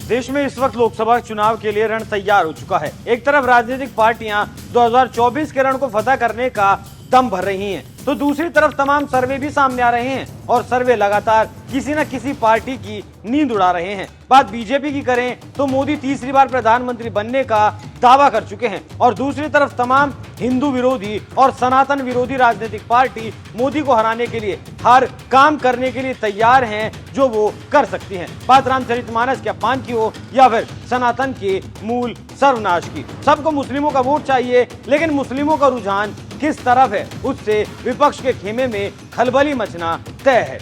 देश में इस वक्त लोकसभा चुनाव के लिए रण तैयार हो चुका है। एक तरफ राजनीतिक पार्टियां 2024 के रण को फतह करने का दम भर रही हैं, तो दूसरी तरफ तमाम सर्वे भी सामने आ रहे हैं और सर्वे लगातार किसी न किसी पार्टी की नींद उड़ा रहे हैं। बात बीजेपी की करें तो मोदी तीसरी बार प्रधानमंत्री बनने का दावा कर चुके हैं और दूसरी तरफ तमाम हिंदू विरोधी और सनातन विरोधी राजनीतिक पार्टी मोदी को हराने के लिए हर काम करने के लिए तैयार हैं जो वो कर सकती हैं। बात रामचरितमानस के अपमान की हो या फिर सनातन के मूल सर्वनाश की, सबको मुस्लिमों का वोट चाहिए, लेकिन मुस्लिमों का रुझान किस तरफ है उससे विपक्ष के खेमे में खलबली मचना तय है।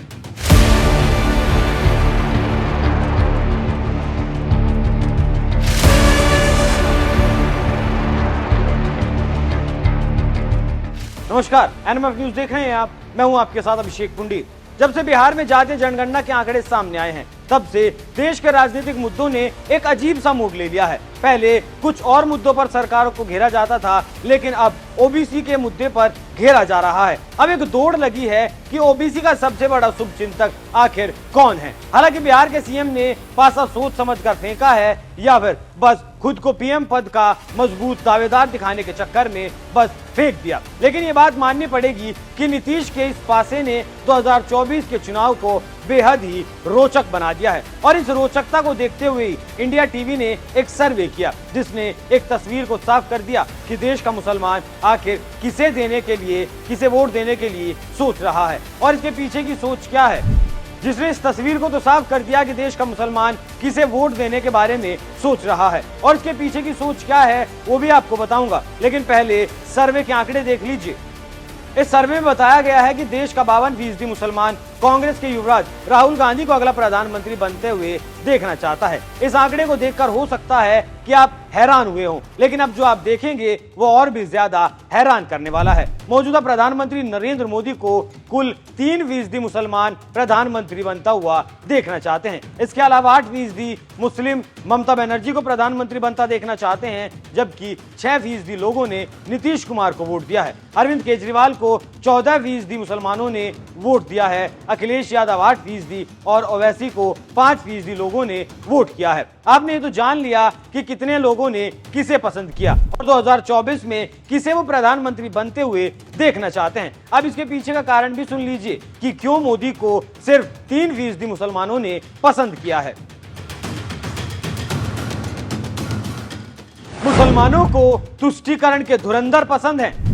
नमस्कार, एनएमएफ न्यूज देख रहे हैं आप। मैं हूं आपके साथ अभिषेक पुंडी। जब से बिहार में जातीय जनगणना के आंकड़े सामने आए हैं, तब से देश के राजनीतिक मुद्दों ने एक अजीब सा मोड़ ले लिया है। पहले कुछ और मुद्दों पर सरकारों को घेरा जाता था, लेकिन अब ओबीसी के मुद्दे पर घेरा जा रहा है। अब एक दौड़ लगी है कि ओबीसी का सबसे बड़ा शुभचिंतक आखिर कौन है। हालांकि बिहार के सीएम ने पासा सोच समझकर फेंका है या फिर बस खुद को पीएम पद का मजबूत दावेदार दिखाने के चक्कर में बस फेंक दिया। लेकिन ये बात माननी पड़ेगी कि नीतीश के इस पासे ने 2024 के चुनाव को बेहद ही रोचक बना दिया है और इस रोचकता को देखते हुए इंडिया टीवी ने एक सर्वे किया, जिसने एक तस्वीर को साफ कर दिया कि देश का मुसलमान आखिर किसे देने के लिए, किसे वोट देने के लिए सोच रहा है और इसके पीछे की सोच क्या है। जिसने इस तस्वीर को तो साफ कर दिया कि देश का मुसलमान किसे वोट देने के बारे में सोच रहा है और इसके पीछे की सोच क्या है वो भी आपको बताऊंगा, लेकिन पहले सर्वे के आंकड़े देख लीजिए। इस सर्वे में बताया गया है कि देश का 52% मुसलमान कांग्रेस के युवराज राहुल गांधी को अगला प्रधानमंत्री बनते हुए देखना चाहता है। इस आंकड़े को देखकर हो सकता है कि आप हैरान हुए हों, लेकिन अब जो आप देखेंगे वो और भी ज्यादा हैरान करने वाला है। मौजूदा प्रधानमंत्री नरेंद्र मोदी को कुल 3% मुसलमान प्रधानमंत्री बनता हुआ देखना चाहते हैं। इसके अलावा 8% मुस्लिम ममता बनर्जी को प्रधानमंत्री बनता देखना चाहते हैं, जबकि 6% लोगों ने नीतीश कुमार को वोट दिया है। अरविंद केजरीवाल को 14% मुसलमानों ने वोट दिया है। अखिलेश यादव 8% और ओवैसी को 5% लोगों ने वोट किया है। आपने ये तो जान लिया कि कितने लोगों ने किसे पसंद किया और 2024 में किसे वो प्रधानमंत्री बनते हुए देखना चाहते हैं। अब इसके पीछे का कारण भी सुन लीजिए कि क्यों मोदी को सिर्फ 3% मुसलमानों ने पसंद किया है। मुसलमानों को तुष्टीकरण के धुरंधर पसंद हैं।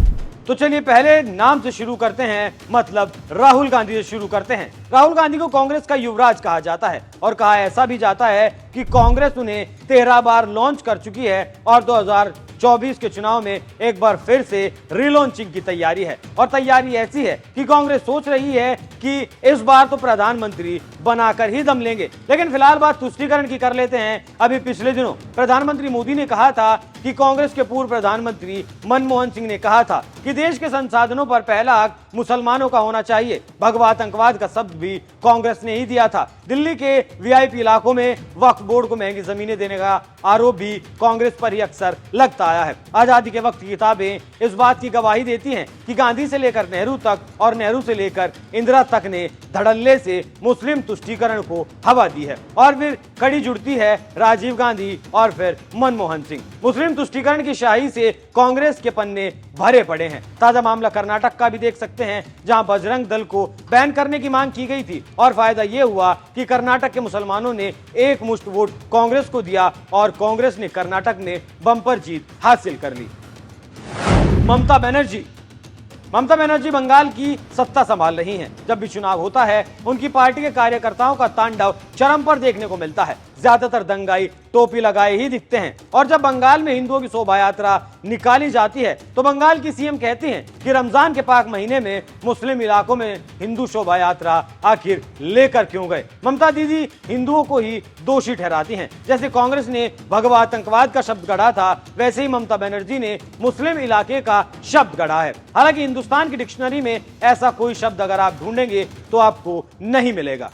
तो चलिए पहले नाम से शुरू करते हैं, मतलब राहुल गांधी से शुरू करते हैं। राहुल गांधी को कांग्रेस का युवराज कहा जाता है और कहा ऐसा भी जाता है कि कांग्रेस उन्हें 13 बार लॉन्च कर चुकी है और 2024 के चुनाव में एक बार फिर से रीलॉन्चिंग की तैयारी है। और तैयारी ऐसी है कि कांग्रेस सोच रही है कि इस बार तो प्रधानमंत्री बनाकर ही दम लेंगे। लेकिन फिलहाल बात तुष्टीकरण की कर लेते हैं। अभी पिछले दिनों प्रधानमंत्री मोदी ने कहा था कि कांग्रेस के पूर्व प्रधानमंत्री मनमोहन सिंह ने कहा था कि देश के संसाधनों पर पहला हक मुसलमानों का होना चाहिए। भगवा आतंकवाद का शब्द भी कांग्रेस ने ही दिया था। दिल्ली के वीआईपी इलाकों में वक्फ बोर्ड को महंगी जमीनें देने का आरोप भी कांग्रेस पर ही अक्सर लगता आया है। आजादी के वक्त की किताबें इस बात की गवाही देती हैं कि गांधी से लेकर नेहरू तक और नेहरू से लेकर इंदिरा तक ने धड़ल्ले से मुस्लिम तुष्टीकरण को हवा दी है और फिर कड़ी जुड़ती है राजीव गांधी और फिर मनमोहन सिंह। मुस्लिम तुष्टीकरण की शाही से कांग्रेस के पन्ने भरे पड़े हैं। ताजा मामला कर्नाटक का भी देख सकते हैं, जहां बजरंग दल को बैन करने की मांग की गई थी और फायदा यह हुआ कि कर्नाटक के मुसलमानों ने एक मुश्त वोट कांग्रेस को दिया और कांग्रेस ने कर्नाटक में बम्पर जीत हासिल कर ली। ममता बनर्जी बंगाल की सत्ता संभाल रही हैं। जब भी चुनाव होता है उनकी पार्टी के कार्यकर्ताओं का तांडव चरम पर देखने को मिलता है। ज्यादातर दंगाई टोपी लगाए ही दिखते हैं और जब बंगाल में हिंदुओं की शोभा यात्रा निकाली जाती है तो बंगाल की सीएम कहती हैं कि रमजान के पाक महीने में मुस्लिम इलाकों में हिंदू शोभा यात्रा आखिर लेकर क्यों गए। ममता दीदी हिंदुओं को ही दोषी ठहराती हैं। जैसे कांग्रेस ने भगवा आतंकवाद का शब्द गढ़ा था, वैसे ही ममता बनर्जी ने मुस्लिम इलाके का शब्द गढ़ा है। हालांकि हिंदुस्तान की डिक्शनरी में ऐसा कोई शब्द अगर आप ढूंढेंगे तो आपको नहीं मिलेगा।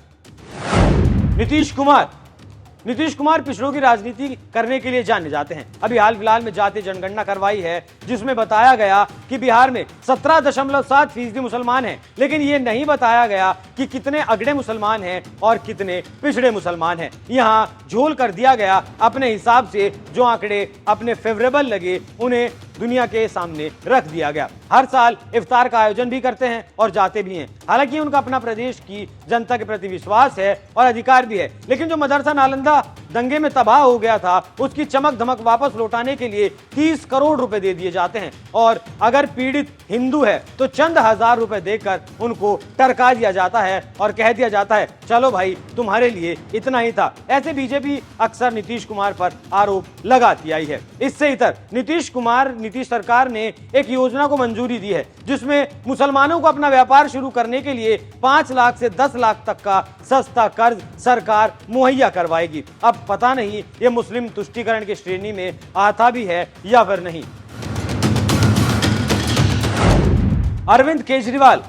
नीतीश कुमार पिछड़ों की राजनीति करने के लिए जाने जाते हैं। अभी हाल फिलहाल में जातीय जनगणना करवाई है जिसमें बताया गया कि बिहार में 17.7% मुसलमान हैं, लेकिन ये नहीं बताया गया कि कितने अगड़े मुसलमान हैं और कितने पिछड़े मुसलमान हैं। यहाँ झोल कर दिया गया अपने हिसाब से, जो आंकड़े अपने फेवरेबल लगे उन्हें दुनिया के सामने रख दिया गया। हर साल इफ्तार का आयोजन भी करते हैं और जाते भी हैं। हालांकि उनका अपना प्रदेश की जनता के प्रति विश्वास है और अधिकार भी है, लेकिन जो मदरसा नालंदा दंगे में तबाह हो गया था उसकी चमक धमक वापस लौटाने के लिए 30 करोड़ रुपए दे दिए जाते हैं और अगर पीड़ित हिंदू है तो चंद हजार रुपए देकर उनको टरका दिया जाता है और कह दिया जाता है चलो भाई तुम्हारे लिए इतना ही था। ऐसे बीजेपी अक्सर नीतीश कुमार पर आरोप लगाती आई है। इससे इतर नीतीश सरकार ने एक योजना को मंजूरी दी है जिसमें मुसलमानों को अपना व्यापार शुरू करने के लिए 5 लाख से 10 लाख तक का सस्ता कर्ज सरकार मुहैया करवाएगी। अब पता नहीं ये मुस्लिम तुष्टीकरण की श्रेणी में आता भी है या फिर नहीं। अरविंद केजरीवाल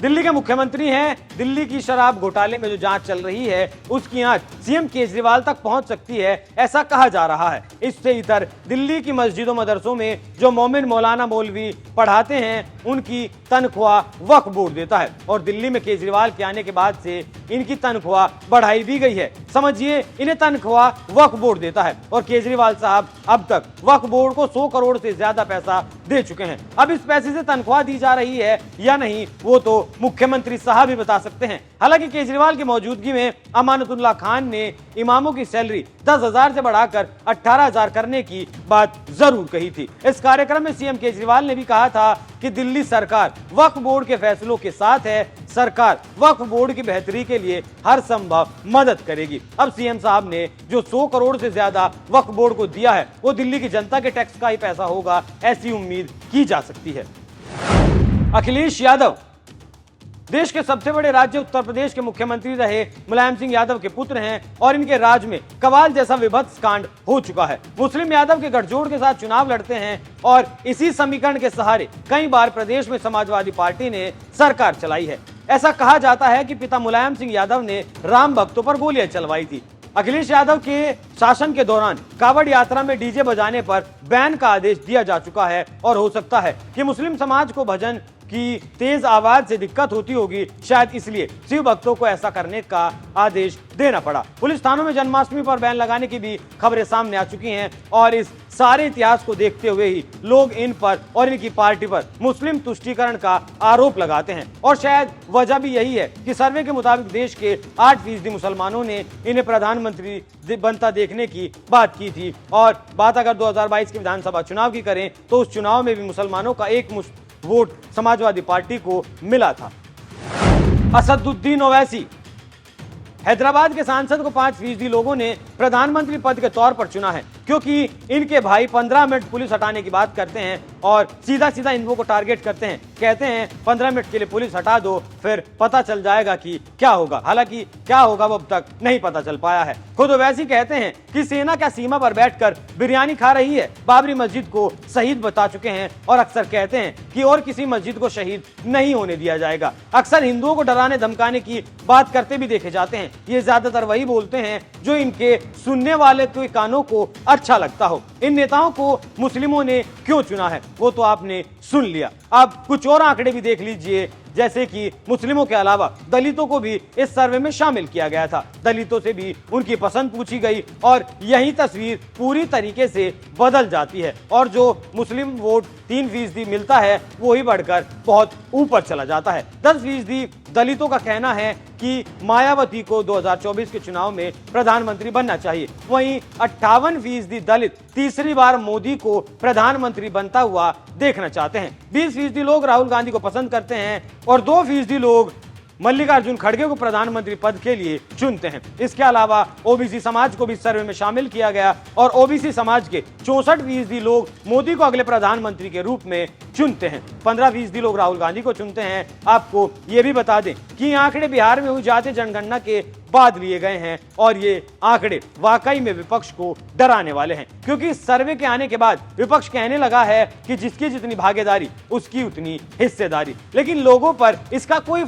दिल्ली के मुख्यमंत्री हैं। दिल्ली की शराब घोटाले में जो जांच चल रही है उसकी आंच सीएम केजरीवाल तक पहुंच सकती है, ऐसा कहा जा रहा है। इससे इतर दिल्ली की मस्जिदों मदरसों में जो मोमिन मौलाना मौलवी पढ़ाते हैं उनकी तनख्वाह वक्फ बोर्ड देता है और दिल्ली में केजरीवाल के आने के बाद से इनकी तनख्वाह बढ़ाई भी गई है। समझिए इन्हें तनख्वाह वक्फ बोर्ड देता है और केजरीवाल साहब अब तक वक्फ बोर्ड को 100 करोड़ से ज्यादा पैसा दे चुके हैं। अब इस पैसे से तनख्वाह दी जा रही है या नहीं वो तो मुख्यमंत्री साहब भी बता सकते हैं। हालांकि केजरीवाल की मौजूदगी में अमानतुल्लाह खान ने इमामों की सैलरी 10,000 से बढ़ाकर 18,000 करने की बात जरूर कही थी। इस कार्यक्रम में सीएम केजरीवाल ने भी कहा था कि दिल्ली सरकार वक्फ बोर्ड के फैसलों के साथ है, सरकार वक्फ बोर्ड की बेहतरी के लिए हर संभव मदद करेगी। अब सीएम साहब ने जो 100 करोड़ से ज्यादा वक्फ बोर्ड को दिया है वो दिल्ली की जनता के टैक्स का ही पैसा होगा, ऐसी उम्मीद की जा सकती है। अखिलेश यादव देश के सबसे बड़े राज्य उत्तर प्रदेश के मुख्यमंत्री रहे मुलायम सिंह यादव के पुत्र हैं और इनके राज में कवाल जैसा विभत्स कांड हो चुका है। मुस्लिम यादव के गठजोड़ के साथ चुनाव लड़ते हैं और इसी समीकरण के सहारे कई बार प्रदेश में समाजवादी पार्टी ने सरकार चलाई है। ऐसा कहा जाता है कि पिता मुलायम सिंह यादव ने राम भक्तों पर गोलियां चलवाई थी। अखिलेश यादव के शासन के दौरान कावड़ यात्रा में डीजे बजाने पर बैन का आदेश दिया जा चुका है और हो सकता है कि मुस्लिम समाज को भजन की तेज आवाज से दिक्कत होती होगी, शायद इसलिए शिव भक्तों को ऐसा करने का आदेश देना पड़ा। पुलिस थानों में जन्माष्टमी पर बैन लगाने की भी खबरें सामने आ चुकी हैं और इस सारे इतिहास को देखते हुए ही लोग इन पर और इनकी पार्टी पर मुस्लिम तुष्टीकरण का आरोप लगाते हैं और शायद वजह भी यही है कि सर्वे के मुताबिक देश के 8% मुसलमानों ने इन्हें प्रधानमंत्री बनता देखने की बात की थी और बात अगर 2022 के विधानसभा चुनाव की करें तो उस चुनाव में भी मुसलमानों का एक वोट समाजवादी पार्टी को मिला था। असदुद्दीन ओवैसी हैदराबाद के सांसद को 5% लोगों ने प्रधानमंत्री पद के तौर पर चुना है क्योंकि इनके भाई 15 मिनट पुलिस हटाने की बात करते हैं और सीधा सीधा इनको को टारगेट करते हैं। कहते हैं 15 मिनट के लिए पुलिस हटा दो, फिर पता चल जाएगा कि क्या होगा। हालांकि क्या होगा वो अब तक नहीं पता चल पाया है। खुद ओवैसी कहते हैं कि सेना क्या सीमा पर बैठकर बिरयानी खा रही है। बाबरी मस्जिद को शहीद बता चुके हैं और अक्सर कहते हैं कि और किसी मस्जिद को शहीद नहीं होने दिया जाएगा। अक्सर हिंदुओं को डराने धमकाने की बात करते भी देखे जाते हैं। ये ज्यादातर वही बोलते हैं जो इनके सुनने वाले के कानों को अच्छा लगता हो। इन नेताओं को मुस्लिमों ने क्यों चुना है वो तो आपने सुन लिया। अब कुछ और आंकड़े भी देख लीजिए, जैसे कि मुस्लिमों के अलावा दलितों को भी इस सर्वे में शामिल किया गया था। दलितों से भी उनकी पसंद पूछी गई और यही तस्वीर पूरी तरीके से बदल जाती है और जो मुस्लिम वोट 3% मिलता है वो ही बढ़कर बहुत ऊपर चला जाता है। 10% दलितों का कहना है कि मायावती को 2024 के चुनाव में प्रधानमंत्री बनना चाहिए। वहीं 58% दलित तीसरी बार मोदी को प्रधानमंत्री बनता हुआ देखना चाहते हैं। 20% लोग राहुल गांधी को पसंद करते हैं और 2% लोग मल्लिकार्जुन खड़गे को प्रधानमंत्री पद के लिए चुनते हैं। इसके अलावा ओबीसी समाज को भी सर्वे में शामिल किया गया और ओबीसी समाज के 64% लोग मोदी को अगले प्रधानमंत्री के रूप में चुनते हैं। 15% लोग राहुल गांधी को चुनते हैं। आपको ये भी बता दें कि ये आंकड़े बिहार में हुई जातीय जनगणना के बाद लिए गए हैं और ये आंकड़े वाकई में विपक्ष को डराने वाले हैं क्योंकि सर्वे के आने के बाद विपक्ष कहने लगा है कि जिसकी जितनी भागीदारी उसकी उतनी हिस्सेदारी, लेकिन लोगों पर इसका कोई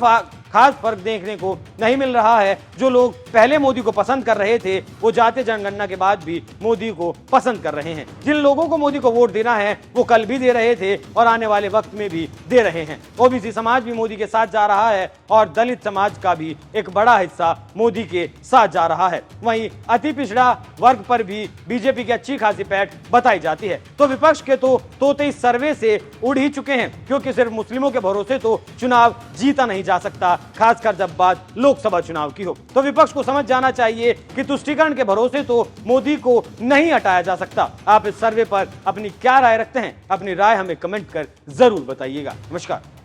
खास फर्क देखने को नहीं मिल रहा है। जो लोग पहले मोदी को पसंद कर रहे थे वो जातीय जनगणना के बाद भी मोदी को पसंद कर रहे हैं। जिन लोगों को मोदी को वोट देना है वो कल भी दे रहे थे और आने वाले वक्त में भी दे रहे हैं। ओबीसी समाज भी मोदी के साथ जा रहा है और दलित समाज का भी एक बड़ा हिस्सा मोदी के साथ जा रहा है। वहीं अति पिछड़ा वर्ग पर भी बीजेपी की अच्छी खासी पैठ बताई जाती है। तो विपक्ष के तो तोते इस सर्वे से उड़ ही चुके हैं, क्योंकि सिर्फ मुस्लिमों के भरोसे तो चुनाव जीता नहीं जा सकता, खासकर जब बात लोकसभा चुनाव की हो। तो विपक्ष को समझ जाना चाहिए कि तुष्टीकरण के भरोसे तो मोदी को नहीं हटाया जा सकता। आप इस सर्वे पर अपनी क्या राय रखते हैं? अपनी राय हमें कमेंट कर जरूर बताइएगा। नमस्कार।